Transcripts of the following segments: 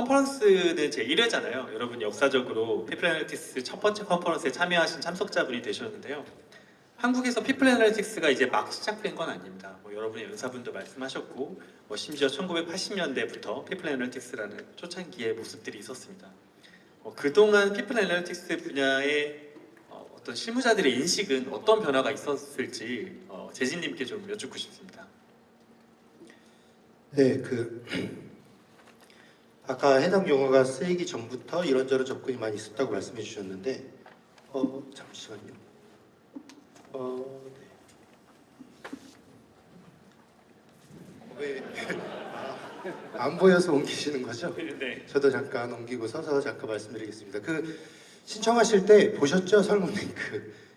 컨퍼런스는 제 1회잖아요. 여러분 역사적으로 피플 애널리틱스 첫 번째 컨퍼런스에 참여하신 참석자분이 되셨는데요. 한국에서 피플 애널리틱스가 이제 막 시작된 건 아닙니다. 여러분의 연사분도 말씀하셨고 심지어 1980년대부터 피플 애널리틱스라는 초창기의 모습들이 있었습니다. 그동안 피플 애널리틱스 분야의 어떤 실무자들의 인식은 어떤 변화가 있었을지 재진님께 좀 여쭙고 싶습니다. 네, 아까 해당 용어가 쓰이기 전부터 이런저런 접근이 많이 있었다고 말씀해 주셨는데 잠시만요. 네. 안 보여서 옮기시는 거죠? 네. 저도 잠깐 옮기고 서서 잠깐 말씀드리겠습니다. 신청하실 때 보셨죠? 설문링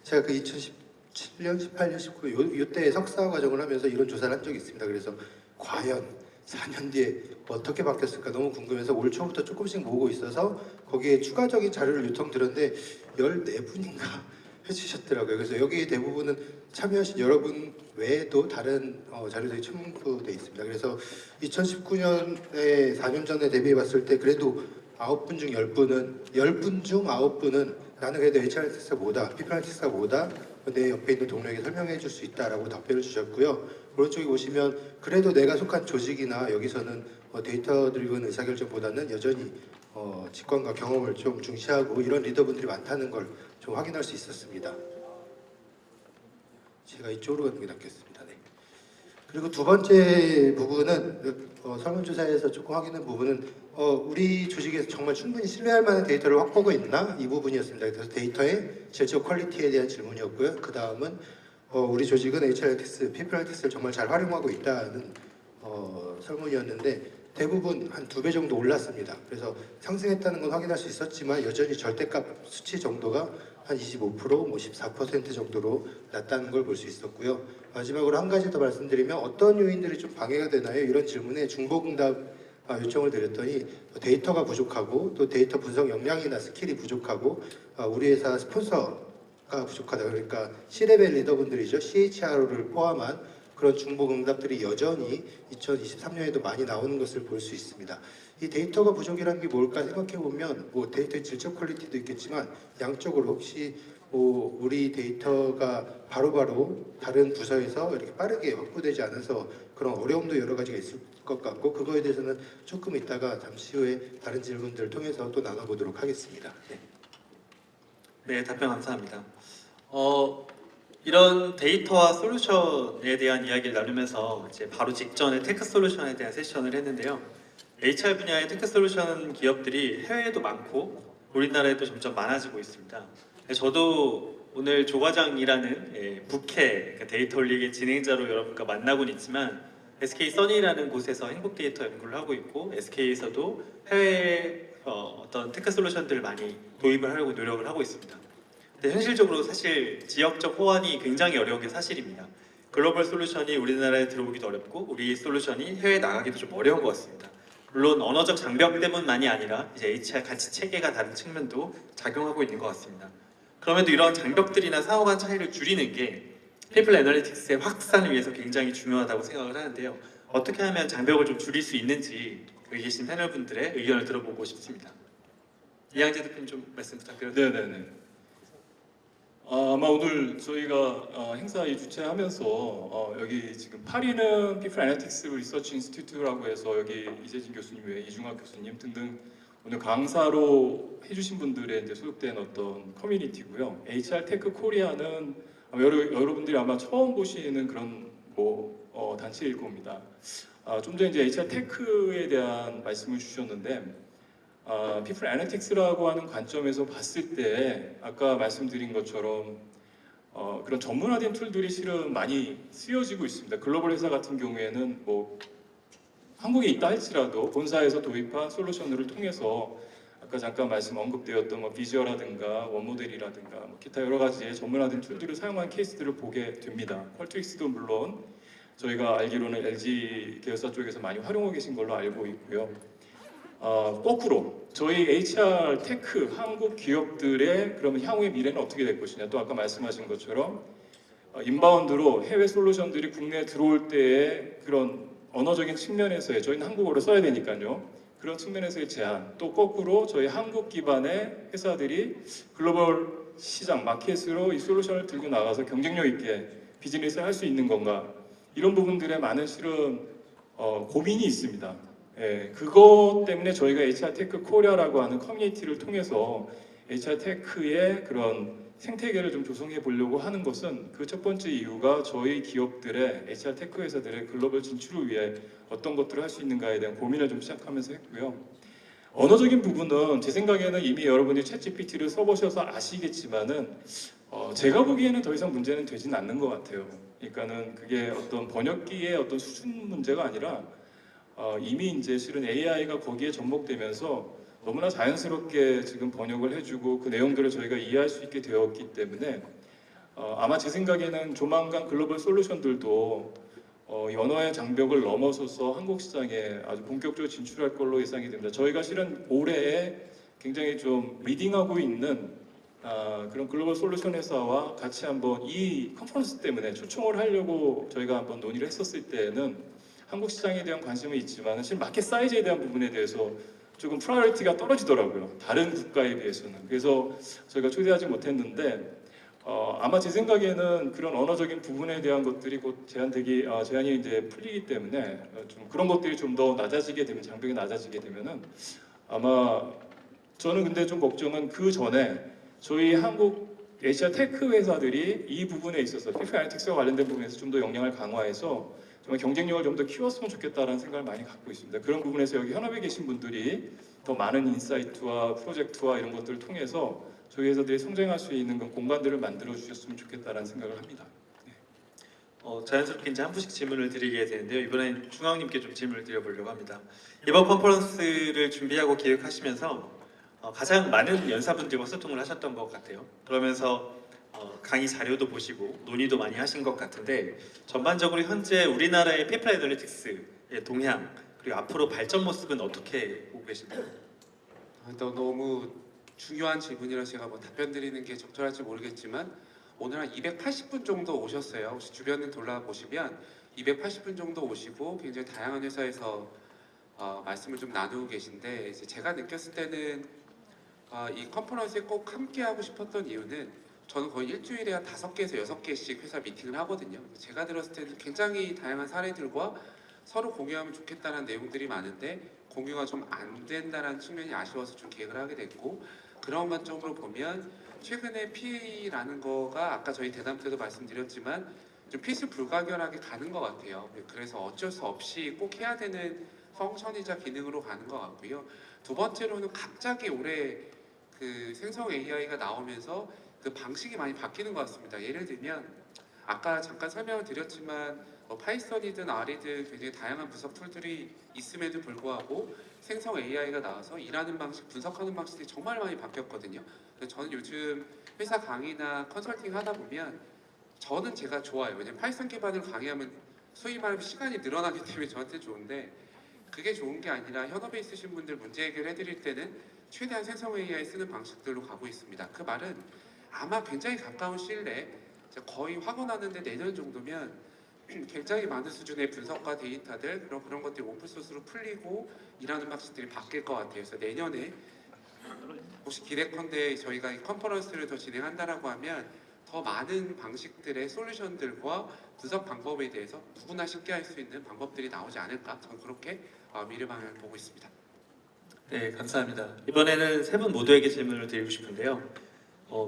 제가 2017년, 18년, 19년 요때 석사 과정을 하면서 이런 조사를 한 적이 있습니다. 그래서 과연 4년 뒤에 어떻게 바뀌었을까 너무 궁금해서 올 초부터 조금씩 모으고 있어서 거기에 추가적인 자료를 요청드렸는데 14분인가 해주셨더라고요. 그래서 여기 대부분은 참여하신 여러분 외에도 다른 자료들이 첨부되어 있습니다. 그래서 2019년에 4년 전에 대비해 봤을 때 그래도 9분 중 10분 중 9분은 나는 그래도 HRTX가 뭐다, 피플애널리틱스가 뭐다, 내 옆에 있는 동료에게 설명해 줄 수 있다라고 답변을 주셨고요. 오른쪽에 보시면 그래도 내가 속한 조직이나 여기서는 데이터 드리븐 의사결정보다는 여전히 직관과 경험을 좀 중시하고 이런 리더분들이 많다는 걸 좀 확인할 수 있었습니다. 제가 이쪽으로 가는 게 낫겠습니다. 네. 그리고 두 번째 부분은 설문조사에서 조금 확인한 부분은 우리 조직에서 정말 충분히 신뢰할 만한 데이터를 확보하고 있나? 이 부분이었습니다. 그래서 데이터의 질적 퀄리티에 대한 질문이었고요. 그 다음은 우리 조직은 HRTX, 피플애널리틱스를 정말 잘 활용하고 있다는 설문이었는데 대부분 한 2배 정도 올랐습니다. 그래서 상승했다는 건 확인할 수 있었지만 여전히 절대값 수치 정도가 한 25%, 14% 정도로 낮다는 걸 볼 수 있었고요. 마지막으로 한 가지 더 말씀드리면 어떤 요인들이 좀 방해가 되나요? 이런 질문에 중복응답 요청을 드렸더니 데이터가 부족하고 또 데이터 분석 역량이나 스킬이 부족하고 우리 회사 스폰서가 부족하다. 그러니까 C레벨 리더분들이죠. CHRO를 포함한 그런 중복응답들이 여전히 2023년에도 많이 나오는 것을 볼 수 있습니다. 이 데이터가 부족이라는 게 뭘까 생각해보면 데이터의 질적 퀄리티도 있겠지만 양적으로 혹시 우리 데이터가 바로바로 다른 부서에서 이렇게 빠르게 확보되지 않아서 그런 어려움도 여러 가지가 있을 것 같고 그거에 대해서는 조금 이따가 잠시 후에 다른 질문들을 통해서 또 나눠보도록 하겠습니다. 네, 답변 감사합니다. 이런 데이터와 솔루션에 대한 이야기를 나누면서 이제 바로 직전에 테크 솔루션에 대한 세션을 했는데요. HR 분야의 테크 솔루션 기업들이 해외에도 많고 우리나라에도 점점 많아지고 있습니다. 저도 오늘 조 과장이라는 국회 그러니까 데이터 올리기 진행자로 여러분과 만나곤 있지만 SK 써니라는 곳에서 행복 데이터 연구를 하고 있고 SK에서도 해외 어떤 테크 솔루션들을 많이 도입을 하려고 노력을 하고 있습니다. 근데 현실적으로 사실 지역적 호환이 굉장히 어려운 게 사실입니다. 글로벌 솔루션이 우리나라에 들어오기도 어렵고 우리 솔루션이 해외에 나가기도 좀 어려운 것 같습니다. 물론 언어적 장벽 때문만이 아니라 이제 HR 가치 체계가 다른 측면도 작용하고 있는 것 같습니다. 그럼에도 이런 장벽들이나 상호 간 차이를 줄이는 게 피플 애널리틱스의 확산을 위해서 굉장히 중요하다고 생각을 하는데요. 어떻게 하면 장벽을 좀 줄일 수 있는지 여기 계신 패널분들의 의견을 들어보고 싶습니다. 이양재 대표님 좀 말씀 부탁드려도 될까요? 네네네. 아마 오늘 저희가 행사 주최하면서 여기 지금 파리는 피플 애널리틱스 리서치 인스티튜트라고 해서 여기 이재진 교수님 외에 이중학 교수님 등등 오늘 강사로 해주신 분들의 이제 소속된 어떤 커뮤니티고요. HR 테크 코리아는 여러분들이 아마 처음 보시는 그런 단체일 겁니다. 좀 전에 이제 HR 테크에 대한 말씀을 주셨는데. 피플 애널리틱스라고 하는 관점에서 봤을 때 아까 말씀드린 것처럼 그런 전문화된 툴들이 실은 많이 쓰여지고 있습니다. 글로벌 회사 같은 경우에는 한국에 있다 할지라도 본사에서 도입한 솔루션을 통해서 아까 잠깐 언급되었던 비주어라든가 원모델이라든가 기타 여러 가지의 전문화된 툴들을 사용한 케이스들을 보게 됩니다. 퀄트릭스도 물론 저희가 알기로는 LG 계열사 쪽에서 많이 활용하고 계신 걸로 알고 있고요. 거꾸로 저희 HR 테크 한국 기업들의 그러면 향후의 미래는 어떻게 될 것이냐 또 아까 말씀하신 것처럼 인바운드로 해외 솔루션들이 국내에 들어올 때의 그런 언어적인 측면에서의 저희는 한국어를 써야 되니까요 그런 측면에서의 제한, 또 거꾸로 저희 한국 기반의 회사들이 글로벌 시장 마켓으로 이 솔루션을 들고 나가서 경쟁력 있게 비즈니스를 할 수 있는 건가, 이런 부분들에 많은 실은 고민이 있습니다. 예, 그것 때문에 저희가 HR 테크 코리아라고 하는 커뮤니티를 통해서 HR 테크의 그런 생태계를 좀 조성해 보려고 하는 것은, 그 첫 번째 이유가 저희 기업들의 HR 테크 회사들의 글로벌 진출을 위해 어떤 것들을 할 수 있는가에 대한 고민을 좀 시작하면서 했고요. 언어적인 부분은 제 생각에는 이미 여러분이 챗GPT를 써보셔서 아시겠지만은 제가 보기에는 더 이상 문제는 되진 않는 것 같아요. 그러니까는 그게 어떤 번역기의 어떤 수준 문제가 아니라 이미 이제 실은 AI가 거기에 접목되면서 너무나 자연스럽게 지금 번역을 해주고 그 내용들을 저희가 이해할 수 있게 되었기 때문에 아마 제 생각에는 조만간 글로벌 솔루션들도 이 언어의 장벽을 넘어서서 한국 시장에 아주 본격적으로 진출할 걸로 예상이 됩니다. 저희가 실은 올해에 굉장히 좀 리딩하고 있는 그런 글로벌 솔루션 회사와 같이 한번 이 컨퍼런스 때문에 초청을 하려고 저희가 한번 논의를 했었을 때는 한국 시장에 대한 관심은 있지만 사실 마켓 사이즈에 대한 부분에 대해서 조금 프라이어리티가 떨어지더라고요. 다른 국가에 비해서는. 그래서 저희가 초대하지 못했는데 아마 제 생각에는 그런 언어적인 부분에 대한 것들이 곧 제한이 이제 풀리기 때문에 좀 그런 것들이 좀 더 낮아지게 되면, 장벽이 낮아지게 되면은 아마 저는 근데 좀 걱정은 그 전에 저희 한국 에이시아 테크 회사들이 이 부분에 있어서 피플 애널리틱스와 관련된 부분에서 좀 더 역량을 강화해서 정말 경쟁력을 좀 더 키웠으면 좋겠다라는 생각을 많이 갖고 있습니다. 그런 부분에서 여기 현업에 계신 분들이 더 많은 인사이트와 프로젝트와 이런 것들을 통해서 저희 회사들이 성장할 수 있는 그런 공간들을 만들어 주셨으면 좋겠다라는 생각을 합니다. 자연스럽게 이제 한 분씩 질문을 드리게 되는데요. 이번엔 중앙님께 좀 질문을 드려보려고 합니다. 이번 컨퍼런스를 준비하고 기획하시면서 가장 많은 연사분들과 소통을 하셨던 것 같아요. 그러면서 강의 자료도 보시고 논의도 많이 하신 것 같은데, 전반적으로 현재 우리나라의 피플 애널리틱스의 동향, 그리고 앞으로 발전 모습은 어떻게 보고 계신가요? 너무 중요한 질문이라 제가 뭐 답변 드리는 게 적절할지 모르겠지만, 오늘 한 280분 정도 오셨어요. 혹시 주변을 돌아보시면 280분 정도 오시고 굉장히 다양한 회사에서 말씀을 좀 나누고 계신데, 이제 제가 느꼈을 때는 이 컨퍼런스에 꼭 함께 하고 싶었던 이유는, 저는 거의 일주일에 한 5개에서 6개씩 회사 미팅을 하거든요. 제가 들었을 때는 굉장히 다양한 사례들과 서로 공유하면 좋겠다는 내용들이 많은데 공유가 좀 안 된다는 측면이 아쉬워서 좀 기획을 하게 됐고, 그런 관점으로 보면 최근에 PA라는 거가 아까 저희 대담 때도 말씀드렸지만 좀 필수 불가결하게 가는 것 같아요. 그래서 어쩔 수 없이 꼭 해야 되는 펑션이자 기능으로 가는 것 같고요. 두 번째로는 갑자기 올해 그 생성 AI가 나오면서 그 방식이 많이 바뀌는 것 같습니다. 예를 들면 아까 잠깐 설명을 드렸지만 파이썬이든 R이든 굉장히 다양한 분석 툴들이 있음에도 불구하고 생성 AI가 나와서 일하는 방식, 분석하는 방식이 정말 많이 바뀌었거든요. 그래서 저는 요즘 회사 강의나 컨설팅 하다 보면 저는 제가 좋아요. 왜냐면 파이썬 기반으로 강의하면 소위 말하면 시간이 늘어나기 때문에 저한테 좋은데, 그게 좋은 게 아니라 현업에 있으신 분들 문제 해결해 드릴 때는 최대한 생성 AI 쓰는 방식들로 가고 있습니다. 그 말은 아마 굉장히 가까운 시일 내에 거의 확언하는데 내년 정도면 굉장히 많은 수준의 분석과 데이터들 그런 것들이 오픈소스로 풀리고 일하는 방식들이 바뀔 것 같아요. 그래서 내년에 혹시 기대컨대 저희가 이 컨퍼런스를 더 진행한다라고 하면 더 많은 방식들의 솔루션들과 분석 방법에 대해서 누구나 쉽게 할 수 있는 방법들이 나오지 않을까, 저는 그렇게 미래 방향을 보고 있습니다. 네, 감사합니다. 이번에는 세 분 모두에게 질문을 드리고 싶은데요.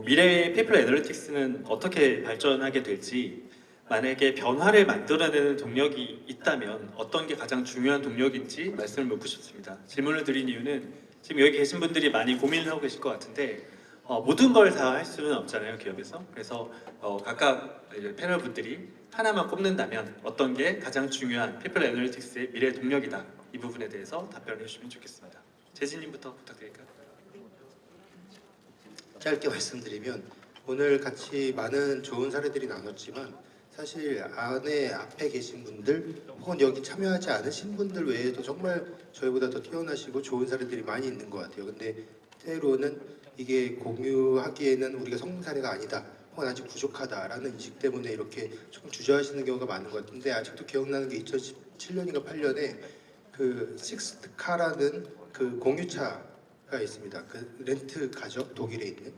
미래의 피플 애널리틱스는 어떻게 발전하게 될지, 만약에 변화를 만들어내는 동력이 있다면 어떤 게 가장 중요한 동력인지 말씀을 묻고 싶습니다. 질문을 드린 이유는 지금 여기 계신 분들이 많이 고민을 하고 계실 것 같은데 모든 걸 다 할 수는 없잖아요, 기업에서. 그래서 각각 이제 패널 분들이 하나만 꼽는다면 어떤 게 가장 중요한 피플 애널리틱스의 미래 동력이다, 이 부분에 대해서 답변을 해주시면 좋겠습니다. 재진님부터 부탁드릴까요? 짧게 말씀드리면, 오늘 같이 많은 좋은 사례들이 나눴지만 사실 앞에 계신 분들 혹은 여기 참여하지 않으신 분들 외에도 정말 저희보다 더 뛰어나시고 좋은 사례들이 많이 있는 것 같아요. 근데 때로는 이게 공유하기에는 우리가 성공 사례가 아니다, 혹은 아직 부족하다라는 인식 때문에 이렇게 조금 주저하시는 경우가 많은 것 같은데, 아직도 기억나는 게 2017년인가 8년에 그 식스카라는 그 공유차가 있습니다. 그 렌트카죠, 독일에 있는.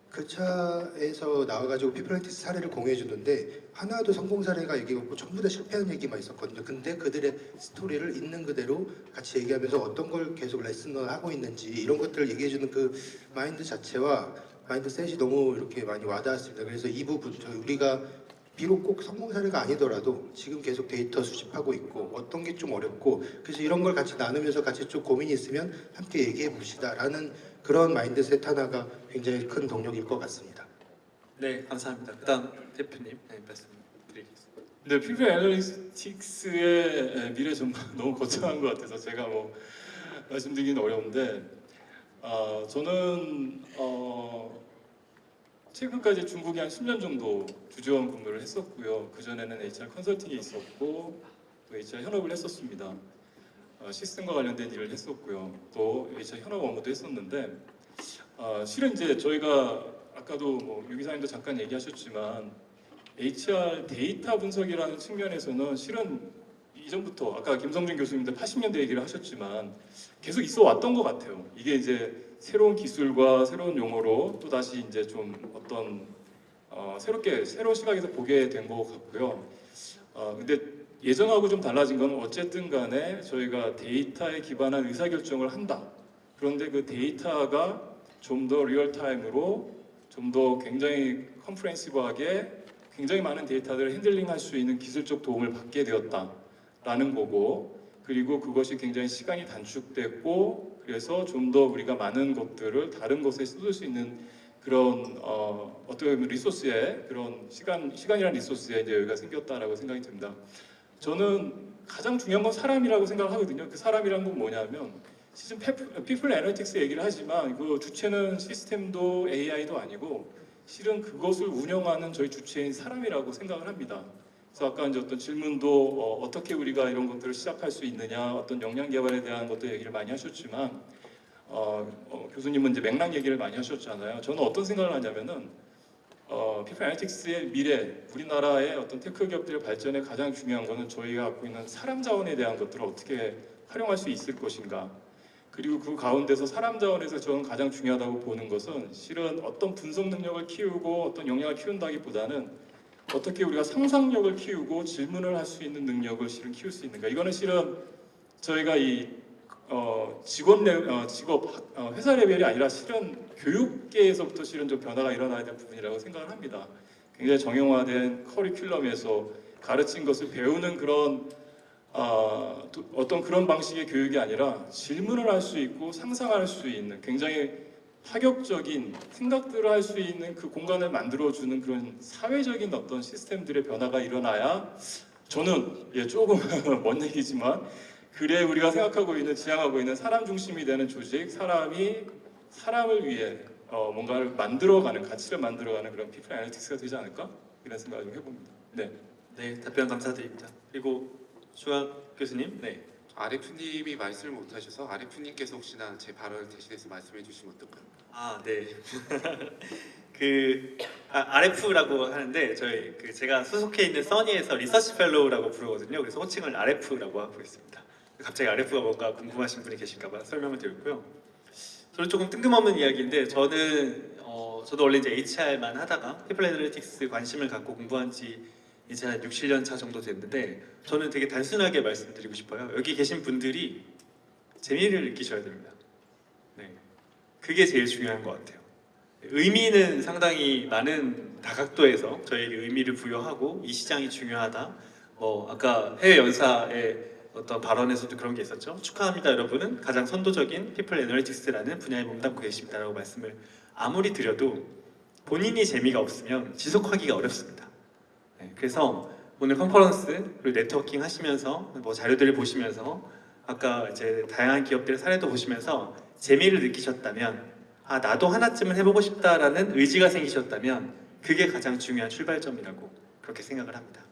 그 차에서 나와가지고 피플라이티스 사례를 공유해 주는데 하나도 성공 사례가 얘기 없고 전부 다 실패한 얘기만 있었거든요. 근데 그들의 스토리를 있는 그대로 같이 얘기하면서 어떤 걸 계속 레슨을 하고 있는지 이런 것들을 얘기해 주는 그 마인드 자체와 마인드셋이 너무 이렇게 많이 와닿았습니다. 그래서 이 부분 우리가 비록 꼭 성공 사례가 아니더라도 지금 계속 데이터 수집하고 있고 어떤 게 좀 어렵고 그래서 이런 걸 같이 나누면서 같이 좀 고민이 있으면 함께 얘기해 봅시다라는 그런 마인드셋 하나가 굉장히 큰 동력일 것 같습니다. 네, 감사합니다. 그다음 대표님 말씀 드리겠습니다. 근데 피플 애널리틱스의 미래 전망 너무 거창한 것 같아서 제가 뭐 말씀드리기는 어려운데 저는 최근까지 중국에 한 10년 정도 주재원 근무를 했었고요. 그 전에는 HR 컨설팅이 있었고 또 HR 현업을 했었습니다. 시스템과 관련된 일을 했었고요. 또 HR 현업 업무도 했었는데 실은 이제 저희가 아까도 뭐 유 기사님도 잠깐 얘기하셨지만 HR 데이터 분석이라는 측면에서는 실은 이전부터 아까 김성준 교수님도 80년대 얘기를 하셨지만 계속 있어 왔던 것 같아요. 이게 이제 새로운 기술과 새로운 용어로 또 다시 이제 좀 어떤 새로운 시각에서 보게 된 것 같고요. 근데 예전하고 좀 달라진 건 어쨌든 간에 저희가 데이터에 기반한 의사결정을 한다. 그런데 그 데이터가 좀 더 리얼타임으로 좀 더 굉장히 컴프레hen시브하게 굉장히 많은 데이터들을 핸들링할 수 있는 기술적 도움을 받게 되었다라는 거고 그리고 그것이 굉장히 시간이 단축됐고 그래서 좀 더 우리가 많은 것들을 다른 것에 쏟을 수 있는 그런 어떻게 보면 리소스의 그런 시간이라는 리소스에 이제 여기가 생겼다라고 생각이 듭니다. 저는 가장 중요한 건 사람이라고 생각을 하거든요. 그 사람이란 건 뭐냐면 시즌 피플 애널리틱스 얘기를 하지만 그 주체는 시스템도 AI도 아니고 실은 그것을 운영하는 저희 주체인 사람이라고 생각을 합니다. 그래서 아까 이제 어떤 질문도 어떻게 우리가 이런 것들을 시작할 수 있느냐 어떤 역량 개발에 대한 것도 얘기를 많이 하셨지만 교수님은 이제 맥락 얘기를 많이 하셨잖아요. 저는 어떤 생각을 하냐면은 피플 애널리틱스의 미래, 우리나라의 어떤 테크 기업들의 발전에 가장 중요한 것은 저희가 갖고 있는 사람 자원에 대한 것들을 어떻게 활용할 수 있을 것인가. 그리고 그 가운데서 사람 자원에서 저는 가장 중요하다고 보는 것은 실은 어떤 분석 능력을 키우고 어떤 역량을 키운다기보다는 어떻게 우리가 상상력을 키우고 질문을 할 수 있는 능력을 실은 키울 수 있는가. 이거는 실은 저희가 이 직업 회사 레벨이 아니라 실은 교육계에서부터 실은 좀 변화가 일어나야 될 부분이라고 생각을 합니다. 굉장히 정형화된 커리큘럼에서 가르친 것을 배우는 그런 어떤 그런 방식의 교육이 아니라 질문을 할 수 있고 상상할 수 있는 굉장히 파격적인 생각들을 할 수 있는 그 공간을 만들어주는 그런 사회적인 어떤 시스템들의 변화가 일어나야 저는 조금 먼 얘기지만 그래 우리가 생각하고 있는 지향하고 있는 사람 중심이 되는 조직 사람이 사람을 위해 뭔가를 만들어가는 가치를 만들어가는 그런 피플 애널리틱스가 되지 않을까 이런 생각을 좀 해봅니다. 네. 네, 답변 감사드립니다. 그리고 주학 교수님, 네. RF님이 말씀을 못하셔서 RF님께서 혹시나 제 발언을 대신해서 말씀해 주시면 어떨까요? 네. RF라고 하는데 저희 제가 소속해 있는 써니에서 리서치 펠로우라고 부르거든요. 그래서 호칭을 RF라고 하고 있습니다. 갑자기 RF가 뭔가 궁금하신 분이 계실까봐 설명을 드렸고요. 저는 조금 뜬금없는 이야기인데 저도 원래 이제 HR만 하다가 피플 애널리틱스 관심을 갖고 공부한 지 이제 한 6, 7년 차 정도 됐는데 저는 되게 단순하게 말씀드리고 싶어요. 여기 계신 분들이 재미를 느끼셔야 됩니다. 네, 그게 제일 중요한 것 같아요. 의미는 상당히 많은 다각도에서 저에게 의미를 부여하고 이 시장이 중요하다. 아까 해외 연사의 어떤 발언에서도 그런 게 있었죠. 축하합니다, 여러분은 가장 선도적인 피플 애널리틱스라는 분야에 몸담고 계십니다라고 말씀을 아무리 드려도 본인이 재미가 없으면 지속하기가 어렵습니다. 네, 그래서 오늘 컨퍼런스 그리고 네트워킹 하시면서 뭐 자료들을 보시면서 아까 이제 다양한 기업들의 사례도 보시면서 재미를 느끼셨다면 나도 하나쯤은 해보고 싶다라는 의지가 생기셨다면 그게 가장 중요한 출발점이라고 그렇게 생각을 합니다.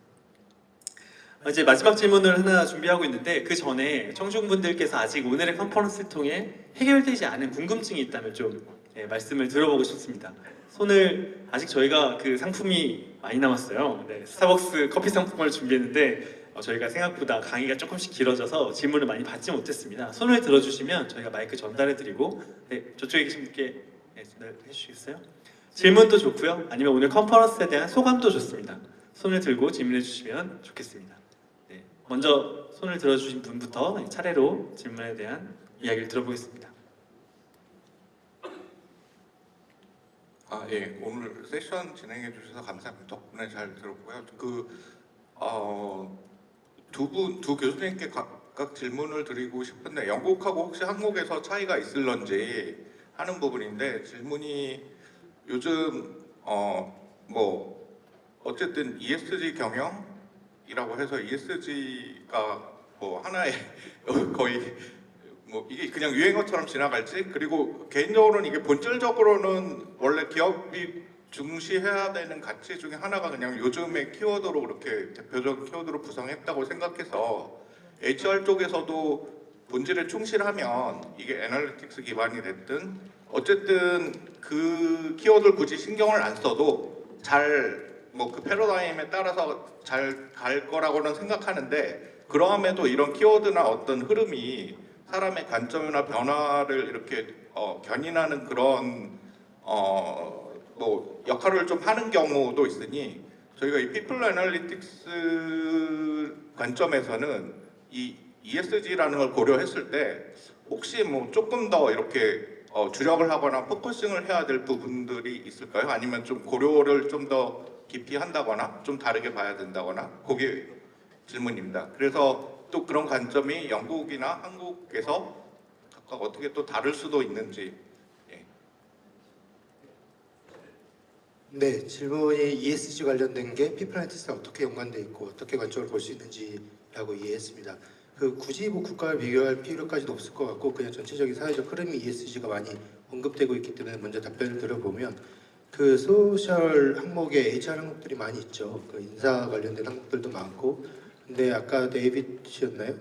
이제 마지막 질문을 하나 준비하고 있는데 그 전에 청중분들께서 아직 오늘의 컨퍼런스를 통해 해결되지 않은 궁금증이 있다면 좀 말씀을 들어보고 싶습니다. 손을 아직 저희가 그 상품이 많이 남았어요. 네, 스타벅스 커피 상품을 준비했는데 저희가 생각보다 강의가 조금씩 길어져서 질문을 많이 받지 못했습니다. 손을 들어주시면 저희가 마이크 전달해드리고 네, 저쪽에 계신 분께 네, 전달해 주시겠어요? 질문도 좋고요. 아니면 오늘 컨퍼런스에 대한 소감도 좋습니다. 손을 들고 질문해 주시면 좋겠습니다. 네, 먼저 손을 들어주신 분부터 차례로 질문에 대한 이야기를 들어보겠습니다. 예, 오늘 세션 진행해 주셔서 감사합니다. 덕분에 잘 들었고요. 두 교수님께 각각 질문을 드리고 싶은데 영국하고 혹시 한국에서 차이가 있을런지 하는 부분인데 질문이 요즘 뭐 어쨌든 ESG 경영이라고 해서 ESG가 뭐 하나의 거의 뭐 이게 그냥 유행어처럼 지나갈지 그리고 개인적으로는 이게 본질적으로는 원래 기업이 중시해야 되는 가치 중에 하나가 그냥 요즘의 키워드로 그렇게 대표적인 키워드로 구성했다고 생각해서 HR 쪽에서도 본질에 충실하면 이게 애널리틱스 기반이 됐든 어쨌든 그 키워드를 굳이 신경을 안 써도 잘 뭐 그 패러다임에 따라서 잘 갈 거라고는 생각하는데 그러함에도 이런 키워드나 어떤 흐름이 사람의 관점이나 변화를 이렇게 견인하는 그런 뭐 역할을 좀 하는 경우도 있으니 저희가 이 피플 애널리틱스 관점에서는 이 ESG라는 걸 고려했을 때 혹시 뭐 조금 더 이렇게 주력을 하거나 포커싱을 해야 될 부분들이 있을까요? 아니면 좀 고려를 좀 더 깊이 한다거나 좀 다르게 봐야 된다거나 그게 질문입니다. 그래서 또 그런 관점이 영국이나 한국에서 각각 어떻게 또 다를 수도 있는지. 예. 네, 질문이 ESG 관련된 게 피플라이티스와 어떻게 연관돼 있고 어떻게 관점을 볼 수 있는지라고 이해했습니다. 그 굳이 뭐 국가를 비교할 필요까지도 없을 것 같고 그냥 전체적인 사회적 흐름이 ESG가 많이 언급되고 있기 때문에 먼저 답변을 드려보면 그 소셜 항목에 HR 항목들이 많이 있죠. 그 인사 관련된 항목들도 많고 근데 아까 데이빗이었나요?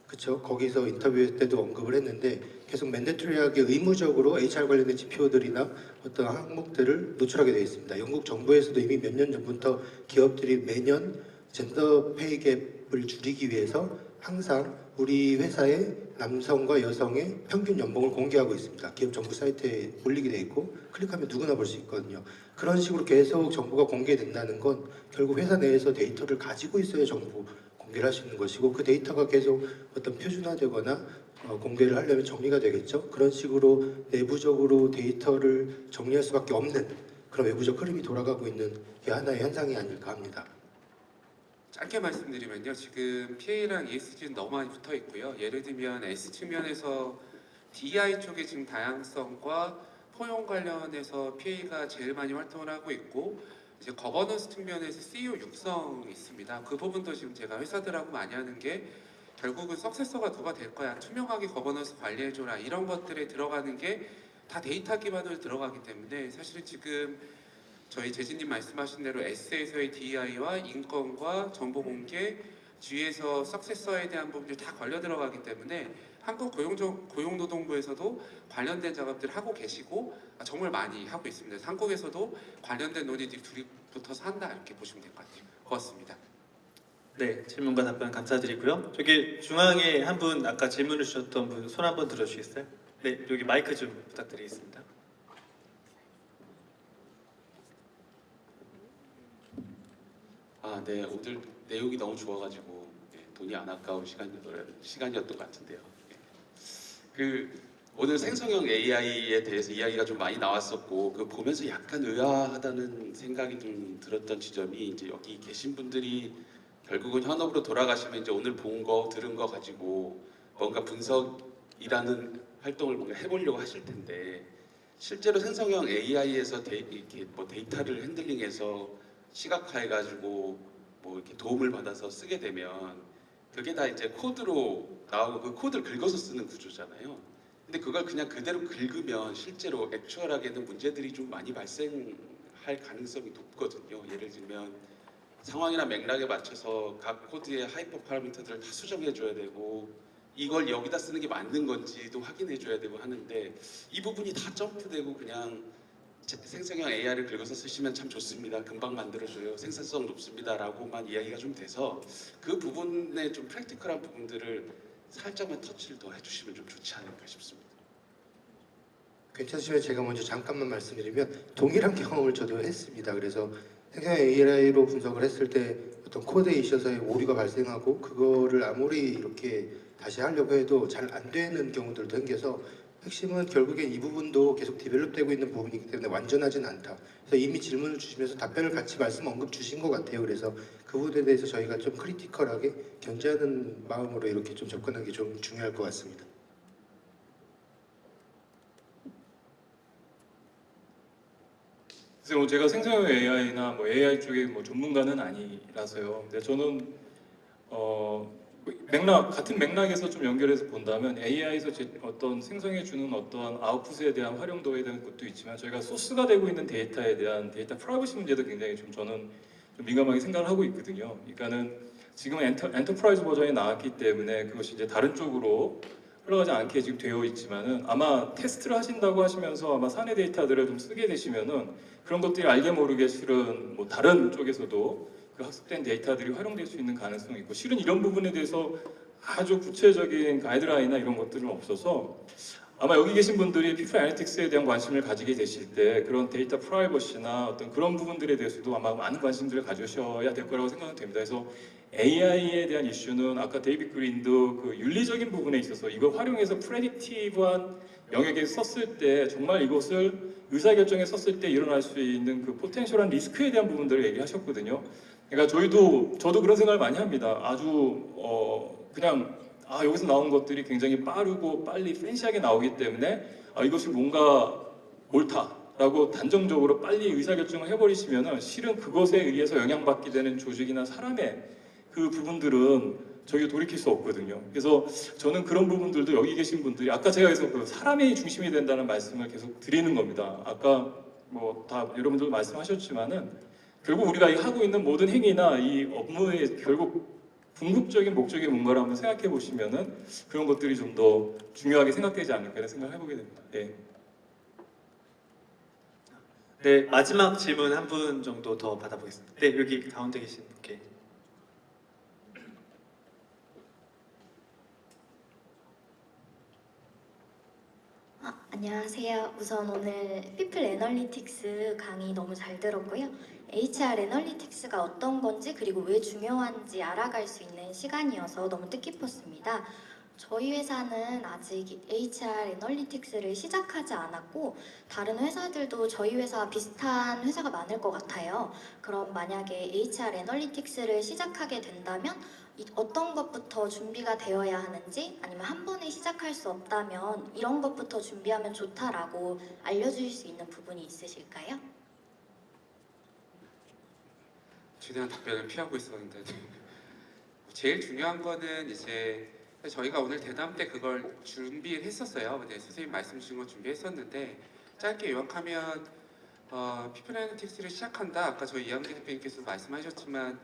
그쵸? 거기서 인터뷰 때도 언급을 했는데 계속 맨데토리하게 의무적으로 HR 관련된 지표들이나 어떤 항목들을 노출하게 되어 있습니다. 영국 정부에서도 이미 몇 년 전부터 기업들이 매년 젠더 페이 갭을 줄이기 위해서 항상 우리 회사의 남성과 여성의 평균 연봉을 공개하고 있습니다. 기업 정부 사이트에 올리게 돼 있고 클릭하면 누구나 볼 수 있거든요. 그런 식으로 계속 정보가 공개된다는 건 결국 회사 내에서 데이터를 가지고 있어야 정보 공개를 할 수 있는 것이고 그 데이터가 계속 어떤 표준화되거나 공개를 하려면 정리가 되겠죠. 그런 식으로 내부적으로 데이터를 정리할 수밖에 없는 그런 외부적 흐름이 돌아가고 있는 게 하나의 현상이 아닐까 합니다. 짧게 말씀드리면요. 지금 PA랑 ESG는 너무 많이 붙어 있고요. 예를 들면 S 측면에서 DI 쪽의 지금 다양성과 포용 관련해서 PA가 제일 많이 활동을 하고 있고 이제 거버넌스 측면에서 CEO 육성이 있습니다. 그 부분도 지금 제가 회사들하고 많이 하는 게 결국은 석세서가 누가 될 거야. 투명하게 거버넌스 관리해줘라. 이런 것들에 들어가는 게 다 데이터 기반으로 들어가기 때문에 사실은 지금 저희 재진님 말씀하신 대로 S에서의 DEI와 인권과 정보 공개, G에서 석세서에 대한 부분들이 다 걸려 들어가기 때문에 한국 고용노동부에서도 관련된 작업들을 하고 계시고 정말 많이 하고 있습니다. 그래서 한국에서도 관련된 논의들이 둘이 붙어서 한다 이렇게 보시면 될 것 같아요. 고맙습니다. 네, 질문과 답변 감사드리고요. 저기 중앙에 한 분 아까 질문을 주셨던 분 손 한번 들어주시겠어요? 네, 여기 마이크 좀 부탁드리겠습니다. 네, 오늘 내용이 너무 좋아가지고 돈이 안 아까운 시간이었던 것 같은데요. 오늘 생성형 AI에 대해서 이야기가 좀 많이 나왔었고 그 보면서 약간 의아하다는 생각이 좀 들었던 지점이 이제 여기 계신 분들이 결국은 현업으로 돌아가시면 이제 오늘 본 거 들은 거 가지고 뭔가 분석이라는 활동을 뭔가 해보려고 하실 텐데 실제로 생성형 AI에서 이렇게 뭐 데이터를 핸들링해서 시각화해가지고 뭐 이렇게 도움을 받아서 쓰게 되면 그게 다 이제 코드로 나오고 그 코드를 긁어서 쓰는 구조잖아요. 근데 그걸 그냥 그대로 긁으면 실제로 액추얼하게는 문제들이 좀 많이 발생할 가능성이 높거든요. 예를 들면 상황이나 맥락에 맞춰서 각 코드의 하이퍼 파라미터들을 다 수정해 줘야 되고 이걸 여기다 쓰는 게 맞는 건지도 확인해 줘야 되고 하는데 이 부분이 다 점프되고 그냥 생성형 AI를 긁어서 쓰시면 참 좋습니다. 금방 만들어줘요. 생산성 높습니다라고만 이야기가 좀 돼서 그 부분에 좀 프랙티컬한 부분들을 살짝만 터치를 더 해주시면 좀 좋지 않을까 싶습니다. 괜찮으시면 제가 먼저 잠깐만 말씀드리면 동일한 경험을 저도 했습니다. 그래서 생성형 AI로 분석을 했을 때 어떤 코드에 있어서의 오류가 발생하고 그거를 아무리 이렇게 다시 하려고 해도 잘 안 되는 경우들도 생겨서 핵심은 결국엔 이 부분도 계속 디벨롭되고 있는 부분이기 때문에 완전하진 않다. 그래서 이미 질문을 주시면서 답변을 같이 언급 주신 것 같아요. 그래서 그 부분에 대해서 저희가 좀 크리티컬하게 견제하는 마음으로 이렇게 좀 접근하는 게 좀 중요할 것 같습니다. 그래서 뭐 제가 생성형 AI나 뭐 AI 쪽에 뭐 전문가는 아니라서요. 근데 저는 같은 맥락에서 좀 연결해서 본다면 AI에서 어떤 생성해 주는 어떠한 아웃풋에 대한 활용도에 대한 것도 있지만 저희가 소스가 되고 있는 데이터에 대한 데이터 프라이버시 문제도 굉장히 저는 좀 민감하게 생각을 하고 있거든요. 그러니까는 지금 엔터프라이즈 버전이 나왔기 때문에 그것이 이제 다른 쪽으로 흘러가지 않게 지금 되어 있지만은 아마 테스트를 하신다고 하시면서 아마 사내 데이터들을 좀 쓰게 되시면은 그런 것들이 알게 모르게 실은 뭐 다른 쪽에서도 그 학습된 데이터들이 활용될 수 있는 가능성이 있고 실은 이런 부분에 대해서 아주 구체적인 가이드라인이나 이런 것들은 없어서 아마 여기 계신 분들이 피플 애널리틱스에 대한 관심을 가지게 되실 때 그런 데이터 프라이버시나 어떤 그런 부분들에 대해서도 아마 많은 관심들을 가지셔야 될 거라고 생각은 됩니다. 그래서 AI에 대한 이슈는 아까 데이비드 그린도 그 윤리적인 부분에 있어서 이걸 활용해서 프레딕티브한 영역에 썼을 때 정말 이것을 의사결정에 썼을 때 일어날 수 있는 그 포텐셜한 리스크에 대한 부분들을 얘기하셨거든요. 그러니까 저도 그런 생각을 많이 합니다. 아주 그냥 여기서 나온 것들이 굉장히 빠르고 빨리 팬시하게 나오기 때문에 이것이 뭔가 옳다라고 단정적으로 빨리 의사결정을 해버리시면은 실은 그것에 의해서 영향받게 되는 조직이나 사람의 그 부분들은 저희가 돌이킬 수 없거든요. 그래서 저는 그런 부분들도 여기 계신 분들이 아까 제가 그래서 그 사람이 중심이 된다는 말씀을 계속 드리는 겁니다. 아까 뭐 다 여러분들도 말씀하셨지만은 결국 우리가 하고 있는 모든 행위나 이 업무의 결국 궁극적인 목적이 뭔가를 한번 생각해 보시면은 그런 것들이 좀 더 중요하게 생각되지 않을까 생각해 보게 됩니다. 네. 네, 마지막 질문 한 분 정도 더 받아보겠습니다. 네, 여기 가운데 계신 분께. 안녕하세요. 우선 오늘 피플 애널리틱스 강의 너무 잘 들었고요. HR 애널리틱스가 어떤 건지 그리고 왜 중요한지 알아갈 수 있는 시간이어서 너무 뜻깊었습니다. 저희 회사는 아직 HR 애널리틱스를 시작하지 않았고 다른 회사들도 저희 회사와 비슷한 회사가 많을 것 같아요. 그럼 만약에 HR 애널리틱스를 시작하게 된다면 어떤 것부터 준비가 되어야 하는지 아니면 한 번에 시작할 수 없다면 이런 것부터 준비하면 좋다라고 알려주실 수 있는 부분이 있으실까요? 최대한 답변을 피하고 있었는데 제일 중요한 거는 이제 저희가 오늘 대담 때 그걸 준비를 했었어요. 근데 선생님 말씀 주신 거 준비했었는데 짧게 요약하면 피플 애널리틱스를 시작한다. 아까 저희 이양기 대표님께서 말씀하셨지만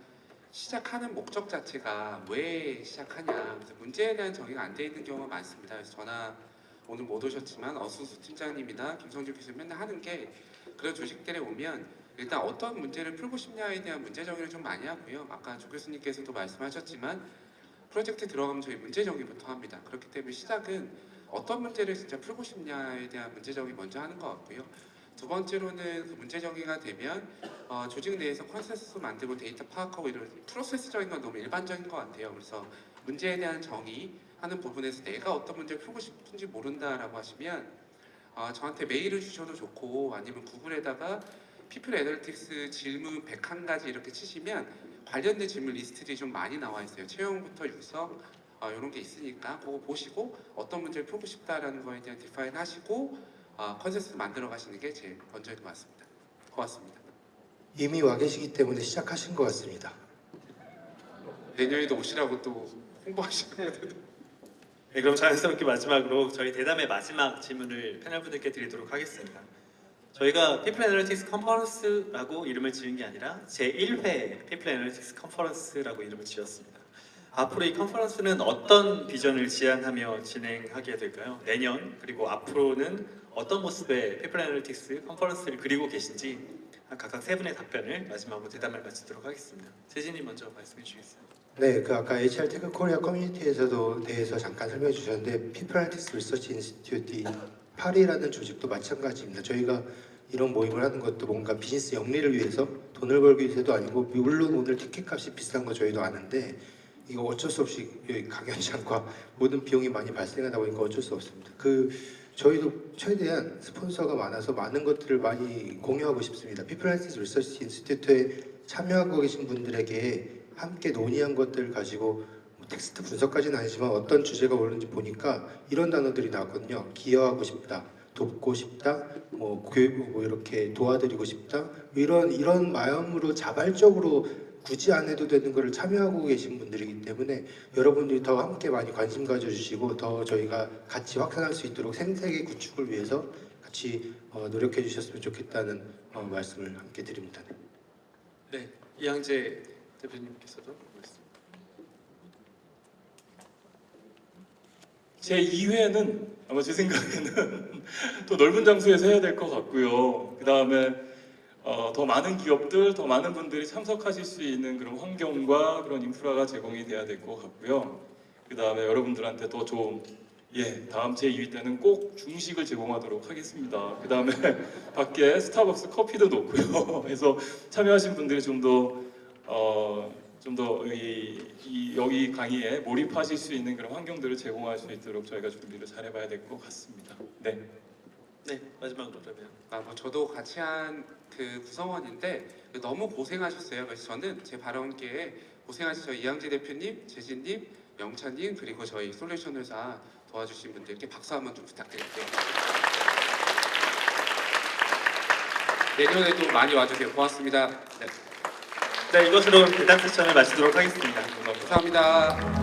시작하는 목적 자체가 왜 시작하냐. 그래서 문제에 대한 정의가 안 돼 있는 경우가 많습니다. 그래서 저나 오늘 못 오셨지만 어수수 팀장님이나 김성주 교수님 맨날 하는 게 그런 조직들에 오면 일단 어떤 문제를 풀고 싶냐에 대한 문제 정의를 좀 많이 하고요. 아까 조 교수님께서도 말씀하셨지만 프로젝트 들어가면 저희 문제 정의부터 합니다. 그렇기 때문에 시작은 어떤 문제를 진짜 풀고 싶냐에 대한 문제 정의 먼저 하는 것 같고요. 두 번째로는 그 문제 정의가 되면 조직 내에서 컨센서스 만들고 데이터 파악하고 이런 프로세스적인 건 너무 일반적인 것 같아요. 그래서 문제에 대한 정의하는 부분에서 내가 어떤 문제를 풀고 싶은지 모른다라고 하시면 저한테 메일을 주셔도 좋고 아니면 구글에다가 피플 애널리틱스 질문 101가지 이렇게 치시면 관련된 질문 리스트들이 좀 많이 나와 있어요. 채용부터 육성 이런 게 있으니까 그거 보시고 어떤 문제를 풀고 싶다라는 거에 대한 디파인 하시고 컨센서스 만들어 가시는 게 제일 먼저인 것 같습니다. 고맙습니다. 이미 와 계시기 때문에 시작하신 것 같습니다. 내년에도 오시라고 또 홍보하시는 분들. 네, 그럼 자연스럽게 마지막으로 저희 대담의 마지막 질문을 패널분들께 드리도록 하겠습니다. 저희가 피플 애널리틱스 컨퍼런스라고 이름을 지은 게 아니라 제1회 피플 애널리틱스 컨퍼런스라고 이름을 지었습니다. 앞으로 이 컨퍼런스는 어떤 비전을 지향하며 진행하게 될까요? 내년 그리고 앞으로는 어떤 모습의 피플 애널리틱스 컨퍼런스를 그리고 계신지 각각 세 분의 답변을 마지막으로 대담을 마치도록 하겠습니다. 재진님 먼저 말씀해 주시겠어요? 네, 그 아까 HR 테크 코리아 커뮤니티에서도 대해서 잠깐 설명해 주셨는데 피플 애널리틱스 리서치 인스티튜트 파리라는 조직도 마찬가지입니다. 저희가 이런 모임을 하는 것도 뭔가 비즈니스 영리를 위해서 돈을 벌기 위해서도 아니고 물론 오늘 티켓값이 비싼 거 저희도 아는데 이거 어쩔 수 없이 여기 강연장과 모든 비용이 많이 발생하다 보니까 어쩔 수 없습니다. 저희도 최대한 스폰서가 많아서 많은 것들을 많이 공유하고 싶습니다. 피플 애널리틱스 리서치 인스티튜트에 참여하고 계신 분들에게 함께 논의한 것들을 가지고 텍스트 분석까지는 아니지만 어떤 주제가 오르는지 보니까 이런 단어들이 나왔거든요. 기여하고 싶다, 돕고 싶다, 뭐 교육 뭐 이렇게 도와드리고 싶다, 이런 마음으로 자발적으로 굳이 안 해도 되는 것을 참여하고 계신 분들이기 때문에 여러분들이 더 함께 많이 관심 가져주시고 더 저희가 같이 확산할 수 있도록 생태계 구축을 위해서 같이 노력해 주셨으면 좋겠다는 말씀을 함께 드립니다. 네, 이양재 대표님께서도 말씀. 제 2회는 아마 제 생각에는 더 넓은 장소에서 해야 될 것 같고요. 그 다음에 더 많은 기업들, 더 많은 분들이 참석하실 수 있는 그런 환경과 그런 인프라가 제공이 돼야 될 것 같고요. 그 다음에 여러분들한테 더 좋은 다음 제 2회 때는 꼭 중식을 제공하도록 하겠습니다. 그 다음에 밖에 스타벅스 커피도 놓고요. 그래서 참여하신 분들이 좀 더 여기 강의에 몰입하실 수 있는 그런 환경들을 제공할 수 있도록 저희가 준비를 잘 해봐야 될 것 같습니다. 네. 네, 마지막으로 그러면 뭐 저도 같이 한 그 구성원인데 너무 고생하셨어요. 그래서 저는 제 발언기에 고생하신 저희 이양재 대표님, 재진님, 영찬님 그리고 저희 솔루션 회사 도와주신 분들께 박수 한번 좀 부탁드릴게요. 내년에도 많이 와주세요. 고맙습니다. 네, 네, 이것으로 대담 세션을 마치도록 하겠습니다. 감사합니다. 감사합니다.